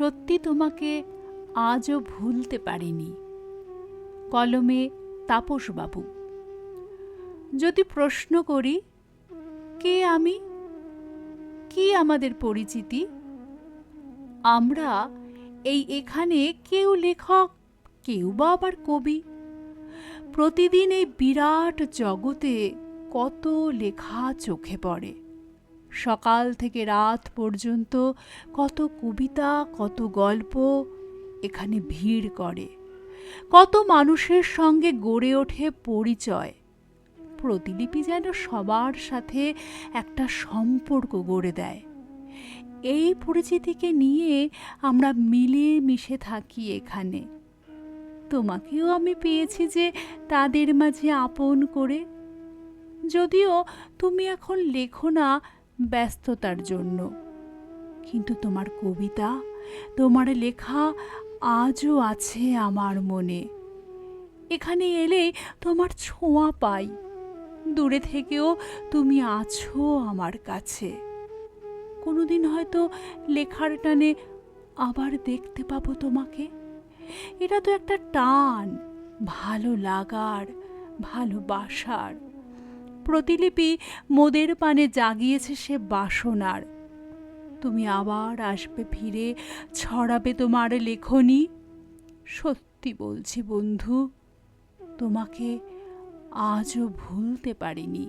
সত্যি তোমাকে আজও ভুলতে পারিনি। কলমে তাপসবাবু। যদি প্রশ্ন করি, কে আমি, কি আমাদের পরিচিতি? আমরা এখানে কেউ লেখক, কেউ বা আবার কবি। প্রতিদিন এই বিরাট জগতে কত লেখা চোখে পড়ে। সকাল থেকে রাত পর্যন্ত কত কবিতা, কত গল্প এখানে ভিড় করে। কত মানুষের সঙ্গে গড়ে ওঠে পরিচয়। প্রতিলিপি যেন সবার সাথে একটা সম্পর্ক গড়ে দেয়। এই পরিচিতিকে নিয়ে আমরা মিলে মিশে থাকি এখানে। তোমাকেও আমি পেয়েছি যে তাদের মাঝে আপন করে। যদিও তুমি এখন লেখো না ব্যস্ততার জন্য, কিন্তু তোমার কবিতা, তোমার লেখা আজও আছে আমার মনে। এখানে এলে তোমার ছোঁয়া পাই। দূরে থেকেও তুমি আছো আমার কাছে। কোনোদিন হয়তো লেখার টানে আবার দেখতে পাবো তোমাকে। এটা তো একটা টান, ভালো লাগার, ভালোবাসার। প্রতিলিপি মোদের পানে জাগিয়েছে সে বাসনার। তুমি আবার আসবে ফিরে, ছড়াবে তোমার লেখনী। সত্যি বলছি বন্ধু, তোমাকে আজও ভুলতে পারিনি।